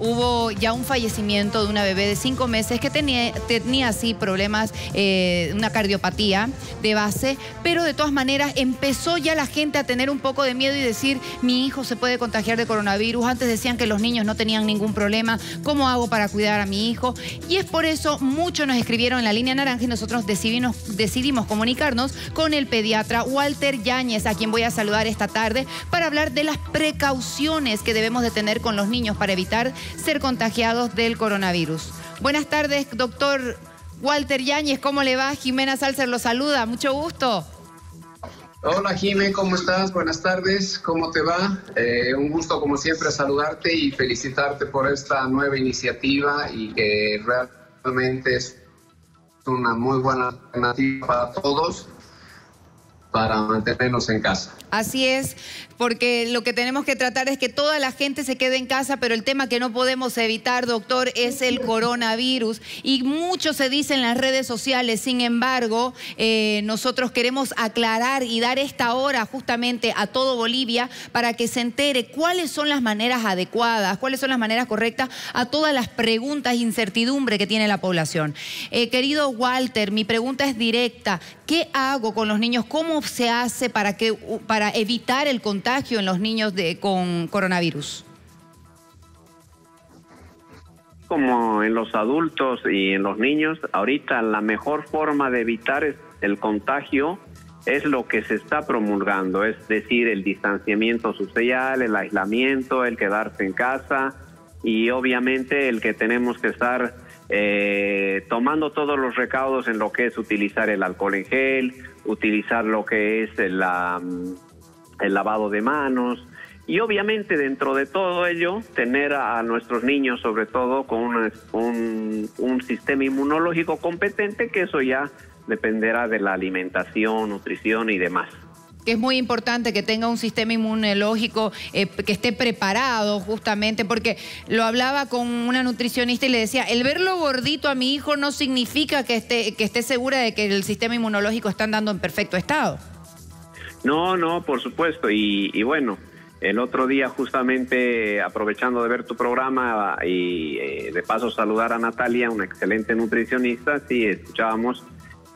hubo ya un fallecimiento de una bebé de 5 meses que tenía así problemas, una cardiopatía de base, pero de todas maneras empezó ya la gente a tener un poco de miedo y decir, mi hijo se puede contagiar de coronavirus. Antes decían que los niños no tenían ningún problema. ¿Cómo hago para cuidar a mi hijo? Y es por eso muchos nos escribieron en la línea naranja y nosotros decidimos comunicarnos con el pediatra Walter Yáñez, a quien voy a saludar esta tarde para hablar de las precauciones que debemos de tener con los niños para evitar ser contagiados del coronavirus. Buenas tardes, doctor Walter Yáñez, ¿cómo le va? Jimena Salcer lo saluda, mucho gusto. Hola Jimé, ¿cómo estás? Buenas tardes, ¿cómo te va? Un gusto como siempre saludarte y felicitarte por esta nueva iniciativa y que realmente es una muy buena alternativa para todos para mantenernos en casa. Así es, porque lo que tenemos que tratar es que toda la gente se quede en casa, pero el tema que no podemos evitar, doctor, es el coronavirus. Y mucho se dice en las redes sociales, sin embargo, nosotros queremos aclarar y dar esta hora justamente a todo Bolivia para que se entere cuáles son las maneras adecuadas, cuáles son las maneras correctas a todas las preguntas e incertidumbre que tiene la población. Querido Walter, mi pregunta es directa. ¿Qué hago con los niños? ¿Cómo se hace para evitar el contagio en los niños con coronavirus? Como en los adultos y en los niños, ahorita la mejor forma de evitar el contagio es lo que se está promulgando, es decir, el distanciamiento social, el aislamiento, el quedarse en casa y obviamente el que tenemos que estar tomando todos los recaudos en lo que es utilizar el alcohol en gel, utilizar lo que es el lavado de manos y obviamente dentro de todo ello tener a nuestros niños sobre todo con un sistema inmunológico competente, que eso ya dependerá de la alimentación, nutrición y demás. Que es muy importante que tenga un sistema inmunológico que esté preparado justamente, porque lo hablaba con una nutricionista y le decía, el verlo gordito a mi hijo no significa que esté segura de que el sistema inmunológico está andando en perfecto estado. No, por supuesto, y bueno, el otro día justamente aprovechando de ver tu programa y de paso saludar a Natalia, una excelente nutricionista, sí, escuchábamos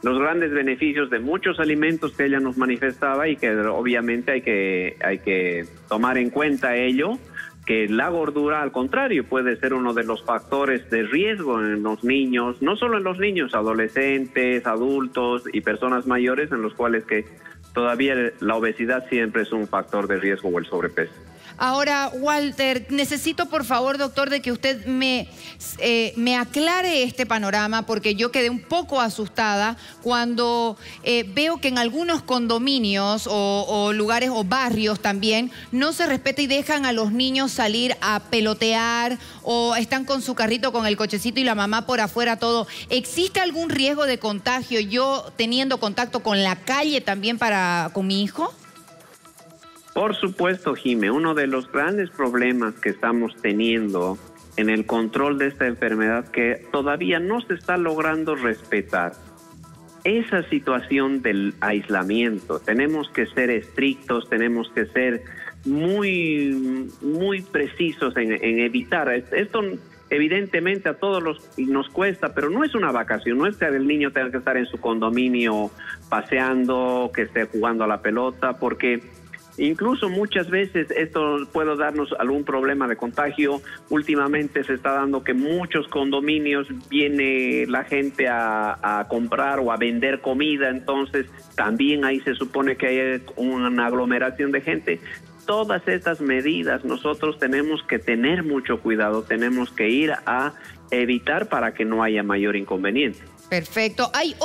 los grandes beneficios de muchos alimentos que ella nos manifestaba y que obviamente hay que tomar en cuenta ello, que la gordura al contrario puede ser uno de los factores de riesgo en los niños, no solo en los niños, adolescentes, adultos y personas mayores, en los cuales que todavía la obesidad siempre es un factor de riesgo o el sobrepeso. Ahora, Walter, necesito por favor, doctor, de que usted me aclare este panorama, porque yo quedé un poco asustada cuando veo que en algunos condominios o lugares o barrios también no se respeta y dejan a los niños salir a pelotear o están con su carrito, con el cochecito y la mamá por afuera todo. ¿Existe algún riesgo de contagio yo teniendo contacto con la calle también con mi hijo? Por supuesto, Jimé, uno de los grandes problemas que estamos teniendo en el control de esta enfermedad que todavía no se está logrando respetar, esa situación del aislamiento. Tenemos que ser estrictos, tenemos que ser muy precisos en evitar esto. Evidentemente a todos nos cuesta, pero no es una vacación, no es que el niño tenga que estar en su condominio paseando, que esté jugando a la pelota, porque incluso muchas veces esto puede darnos algún problema de contagio. Últimamente se está dando que muchos condominios viene la gente a comprar o a vender comida, entonces también ahí se supone que hay una aglomeración de gente. Todas estas medidas nosotros tenemos que tener mucho cuidado, tenemos que ir a evitar para que no haya mayor inconveniente. Perfecto. Hay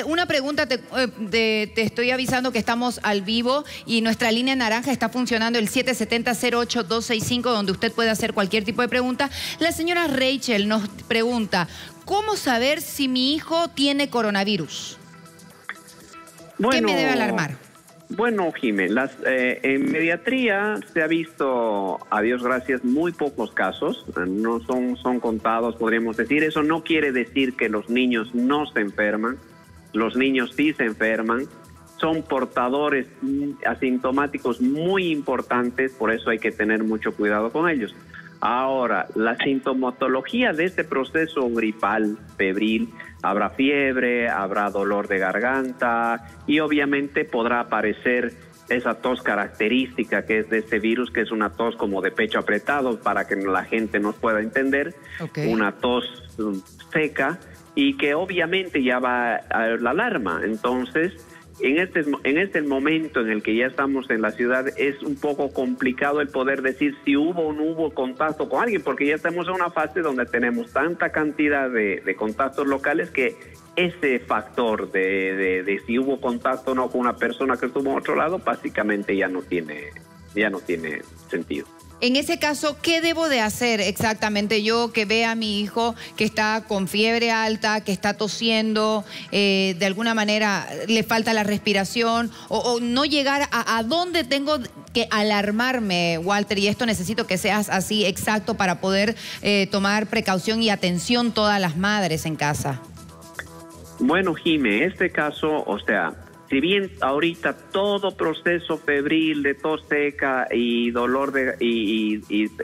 una pregunta, te estoy avisando que estamos al vivo y nuestra línea naranja está funcionando, el 770-08-265, donde usted puede hacer cualquier tipo de pregunta. La señora Rachel nos pregunta, ¿cómo saber si mi hijo tiene coronavirus? Bueno, ¿qué me debe alarmar? Bueno, Jimé, en pediatría se ha visto, a Dios gracias, muy pocos casos, no son contados, podríamos decir. Eso no quiere decir que los niños no se enferman, los niños sí se enferman, son portadores asintomáticos muy importantes, por eso hay que tener mucho cuidado con ellos. Ahora, la sintomatología de este proceso gripal, febril, habrá fiebre, habrá dolor de garganta y obviamente podrá aparecer esa tos característica que es de este virus, que es una tos como de pecho apretado, para que la gente nos pueda entender, una tos seca y que obviamente ya va a la alarma. Entonces, en este momento en el que ya estamos en la ciudad, es un poco complicado el poder decir si hubo o no hubo contacto con alguien, porque ya estamos en una fase donde tenemos tanta cantidad de contactos locales que ese factor de si hubo contacto o no con una persona que estuvo en otro lado, básicamente ya no tiene sentido. En ese caso, ¿qué debo de hacer exactamente yo que vea a mi hijo que está con fiebre alta, que está tosiendo, de alguna manera le falta la respiración o no llegar a dónde tengo que alarmarme, Walter? Y esto necesito que seas así exacto para poder tomar precaución y atención todas las madres en casa. Bueno, Jime, este caso, o sea, si bien ahorita todo proceso febril de tos seca y dolor y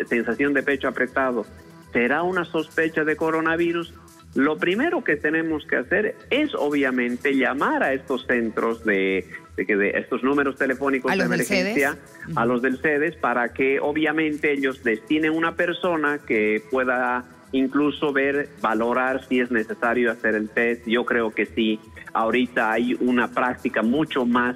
sensación de pecho apretado será una sospecha de coronavirus, lo primero que tenemos que hacer es obviamente llamar a estos centros de estos números telefónicos de emergencia, a los del CEDES, para que obviamente ellos destinen una persona que pueda incluso valorar si es necesario hacer el test. Yo creo que sí. Ahorita hay una práctica mucho más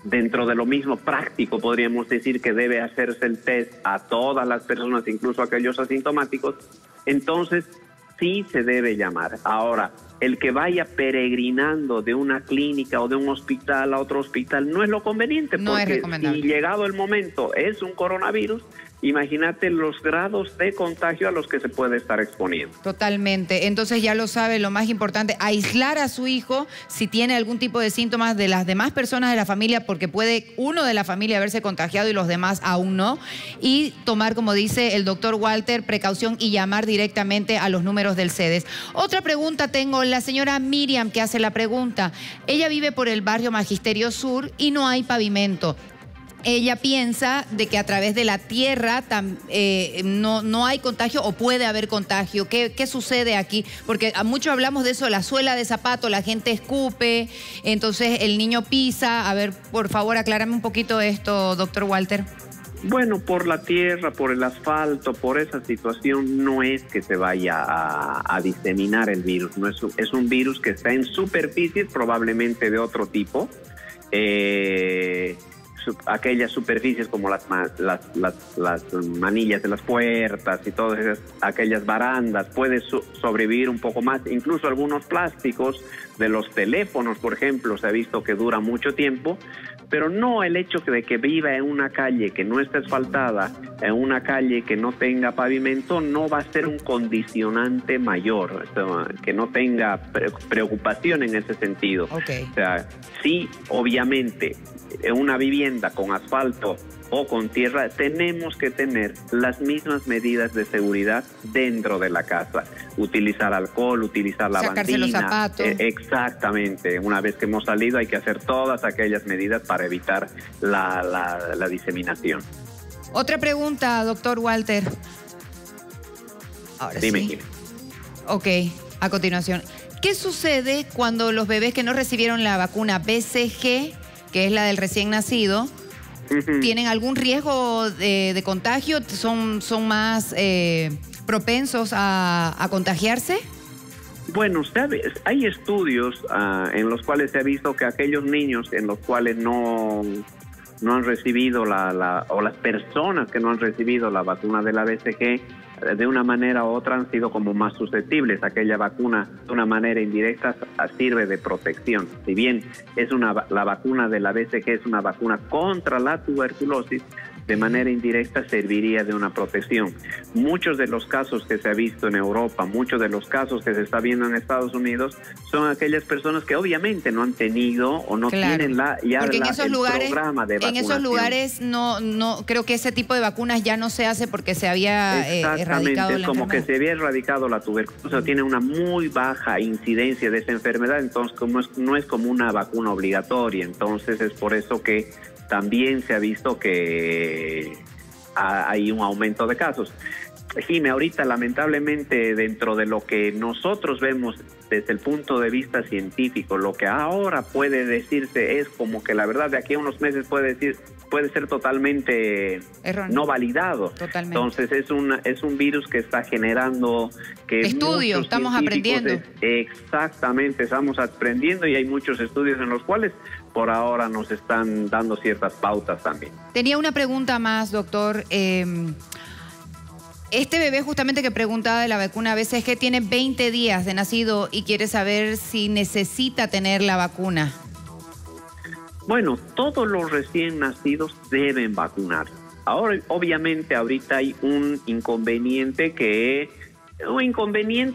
dentro de lo mismo práctico, podríamos decir, que debe hacerse el test a todas las personas, incluso a aquellos asintomáticos. Entonces, sí se debe llamar. Ahora, el que vaya peregrinando de una clínica o de un hospital a otro hospital no es lo conveniente, porque si llegado el momento es un coronavirus, imagínate los grados de contagio a los que se puede estar exponiendo. Totalmente. Entonces ya lo sabe, lo más importante, aislar a su hijo si tiene algún tipo de síntomas de las demás personas de la familia, porque puede uno de la familia haberse contagiado y los demás aún no. Y tomar, como dice el doctor Walter, precaución y llamar directamente a los números del CEDES. Otra pregunta tengo, la señora Miriam que hace la pregunta. Ella vive por el barrio Magisterio Sur y no hay pavimento. Ella piensa de que a través de la tierra no hay contagio o puede haber contagio. ¿Qué sucede aquí? Porque mucho hablamos de eso, la suela de zapato, la gente escupe, entonces el niño pisa. A ver, por favor, aclárame un poquito esto, doctor Walter. Bueno, por la tierra, por el asfalto, por esa situación no es que se vaya a diseminar el virus. No es un virus que está en superficies probablemente de otro tipo. Aquellas superficies como las manillas de las puertas y todas aquellas barandas, puede sobrevivir un poco más. Incluso algunos plásticos de los teléfonos, por ejemplo, se ha visto que dura mucho tiempo, pero no el hecho de que viva en una calle que no esté asfaltada, en una calle que no tenga pavimento, no va a ser un condicionante mayor, que no tenga preocupación en ese sentido. O sea, sí, obviamente, en una vivienda con asfalto o con tierra, tenemos que tener las mismas medidas de seguridad dentro de la casa. Utilizar alcohol, utilizar lavandina. Los zapatos. Exactamente. Una vez que hemos salido hay que hacer todas aquellas medidas para evitar la diseminación. Otra pregunta, doctor Walter. Ahora Dime, sí. Ok, a continuación. ¿Qué sucede cuando los bebés que no recibieron la vacuna BCG, que es la del recién nacido, tienen algún riesgo de contagio? ¿Son más propensos a contagiarse? Bueno, hay estudios en los cuales se ha visto que aquellos niños en los cuales no han recibido o las personas que no han recibido la vacuna de la BCG, de una manera u otra han sido como más susceptibles. Aquella vacuna de una manera indirecta sirve de protección. Si bien la vacuna de la BCG es una vacuna contra la tuberculosis, de manera indirecta serviría de una protección. Muchos de los casos que se ha visto en Europa, muchos de los casos que se está viendo en Estados Unidos, son aquellas personas que obviamente no han tenido o no tienen programa de vacunación. En esos lugares no creo que ese tipo de vacunas ya no se hace porque se había erradicado la enfermedad. Es como que se había erradicado la tuberculosis, o sea, tiene una muy baja incidencia de esa enfermedad, entonces no es como una vacuna obligatoria. Entonces es por eso que también se ha visto que hay un aumento de casos. Jimé, ahorita lamentablemente dentro de lo que nosotros vemos desde el punto de vista científico, lo que ahora puede decirse es como que la verdad de aquí a unos meses puede ser totalmente erróneo, no validado. Totalmente. Entonces es un virus que está generando que estudios, estamos aprendiendo. Exactamente, estamos aprendiendo y hay muchos estudios en los cuales por ahora nos están dando ciertas pautas también. Tenía una pregunta más, doctor. Este bebé justamente que preguntaba de la vacuna a veces es que tiene 20 días de nacido y quiere saber si necesita tener la vacuna. Bueno, todos los recién nacidos deben vacunar. Ahora, obviamente, ahorita hay un inconveniente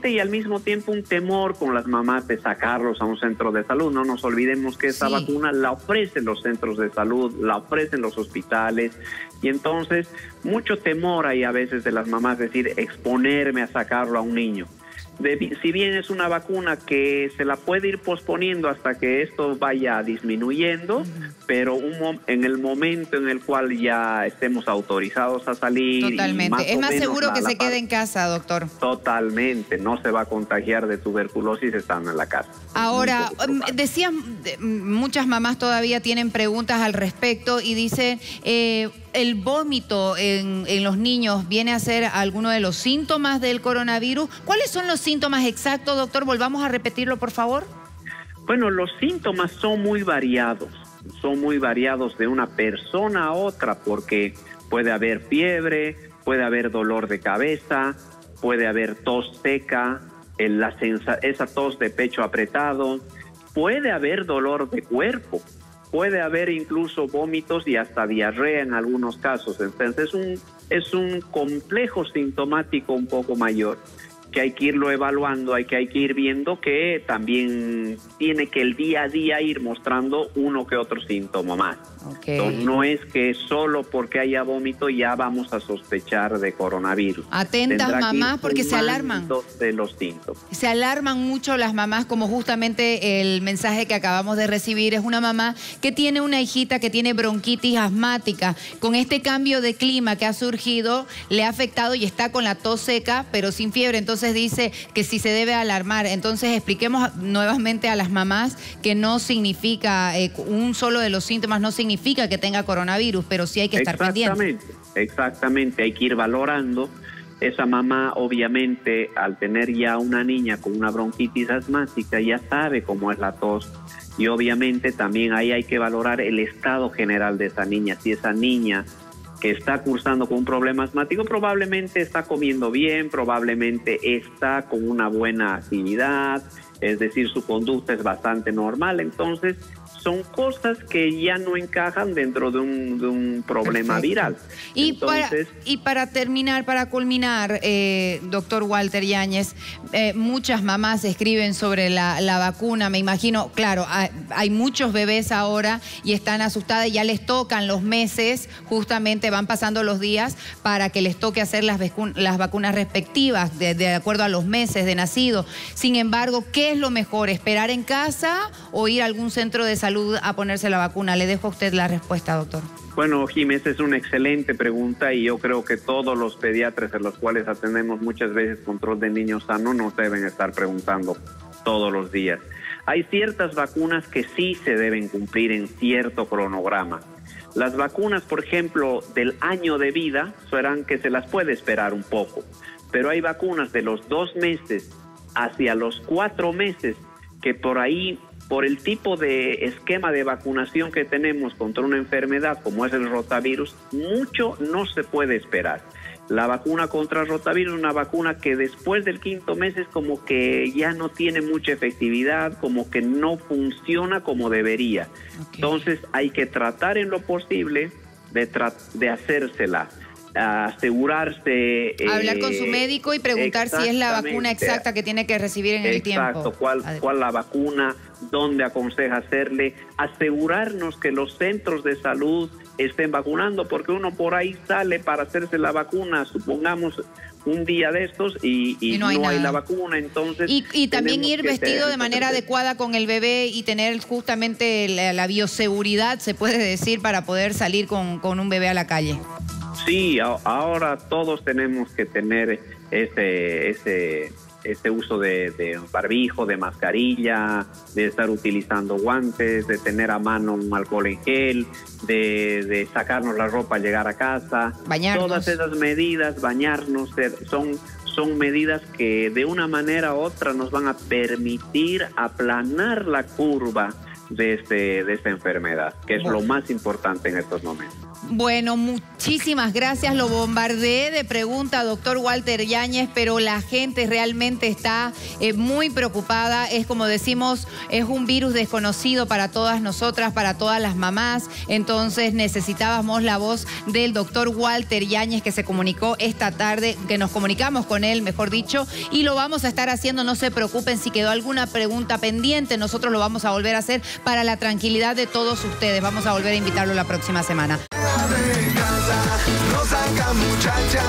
y al mismo tiempo un temor con las mamás de sacarlos a un centro de salud. No nos olvidemos que esa vacuna la ofrecen los centros de salud, la ofrecen los hospitales, y entonces mucho temor hay a veces de las mamás decir exponerme a sacarlo a un niño. Si bien es una vacuna que se la puede ir posponiendo hasta que esto vaya disminuyendo, pero en el momento en el cual ya estemos autorizados a salir... Totalmente. Es más seguro que se quede en casa, doctor. Totalmente. No se va a contagiar de tuberculosis estando en la casa. Ahora, decían, muchas mamás todavía tienen preguntas al respecto y dicen... ¿el vómito en los niños viene a ser alguno de los síntomas del coronavirus? ¿Cuáles son los síntomas exactos, doctor? Volvamos a repetirlo, por favor. Bueno, los síntomas son muy variados de una persona a otra, porque puede haber fiebre, puede haber dolor de cabeza, puede haber tos seca, esa tos de pecho apretado, puede haber dolor de cuerpo. Puede haber incluso vómitos y hasta diarrea en algunos casos. Entonces es un complejo sintomático un poco mayor que hay que irlo evaluando, hay que ir viendo que también tiene que el día a día ir mostrando uno que otro síntoma más. Okay. Entonces, no es que solo porque haya vómito ya vamos a sospechar de coronavirus. Atentas mamás porque se alarman. De los síntomas. Se alarman mucho las mamás, como justamente el mensaje que acabamos de recibir. Es una mamá que tiene una hijita que tiene bronquitis asmática. Con este cambio de clima que ha surgido, le ha afectado y está con la tos seca, pero sin fiebre. Entonces dice que sí se debe alarmar. Entonces expliquemos nuevamente a las mamás que no significa, un solo de los síntomas no significa que tenga coronavirus, pero sí hay que estar pendiente. Exactamente, hay que ir valorando. Esa mamá, obviamente, al tener ya una niña con una bronquitis asmática, ya sabe cómo es la tos. Y obviamente también ahí hay que valorar el estado general de esa niña. Si esa niña que está cursando con un problema asmático probablemente está comiendo bien, probablemente está con una buena actividad, es decir, su conducta es bastante normal. Entonces, son cosas que ya no encajan dentro de un problema viral. Y para terminar, para culminar, doctor Walter Yáñez, muchas mamás escriben sobre la vacuna, me imagino, claro, hay muchos bebés ahora y están asustadas, ya les tocan los meses, justamente van pasando los días para que les toque hacer las vacunas respectivas, de acuerdo a los meses de nacido. Sin embargo, ¿qué es lo mejor? ¿Esperar en casa o ir a algún centro de salud a ponerse la vacuna? Le dejo a usted la respuesta, doctor. Bueno, Jiménez, es una excelente pregunta y yo creo que todos los pediatras en los cuales atendemos muchas veces control de niños sanos nos deben estar preguntando todos los días. Hay ciertas vacunas que sí se deben cumplir en cierto cronograma. Las vacunas, por ejemplo, del año de vida, serán que se las puede esperar un poco, pero hay vacunas de los 2 meses hacia los 4 meses que por ahí, por el tipo de esquema de vacunación que tenemos contra una enfermedad como es el rotavirus, mucho no se puede esperar. La vacuna contra el rotavirus es una vacuna que después del 5º mes es como que ya no tiene mucha efectividad, como que no funciona como debería. Okay. Entonces hay que tratar en lo posible de hacérsela. Asegurarse... hablar con su médico y preguntar si es la vacuna exacta que tiene que recibir en el tiempo. Exacto, cuál la vacuna, dónde aconseja hacerle, asegurarnos que los centros de salud estén vacunando, porque uno por ahí sale para hacerse la vacuna, supongamos un día de estos y no hay la vacuna, entonces... Y también ir vestido de manera adecuada con el bebé y tener justamente la bioseguridad, se puede decir, para poder salir con un bebé a la calle. Sí, ahora todos tenemos que tener ese uso de barbijo, de mascarilla, de estar utilizando guantes, de tener a mano un alcohol en gel, de sacarnos la ropa al llegar a casa. Bañarnos. Todas esas medidas, bañarnos, son medidas que de una manera u otra nos van a permitir aplanar la curva de esta enfermedad, que es lo más importante en estos momentos. Bueno, muchísimas gracias. Lo bombardeé de preguntas, doctor Walter Yáñez, pero la gente realmente está muy preocupada. Es como decimos, es un virus desconocido para todas nosotras, para todas las mamás. Entonces necesitábamos la voz del doctor Walter Yáñez, que se comunicó esta tarde, que nos comunicamos con él, mejor dicho, y lo vamos a estar haciendo. No se preocupen si quedó alguna pregunta pendiente. Nosotros lo vamos a volver a hacer para la tranquilidad de todos ustedes. Vamos a volver a invitarlo la próxima semana. No saca muchacha.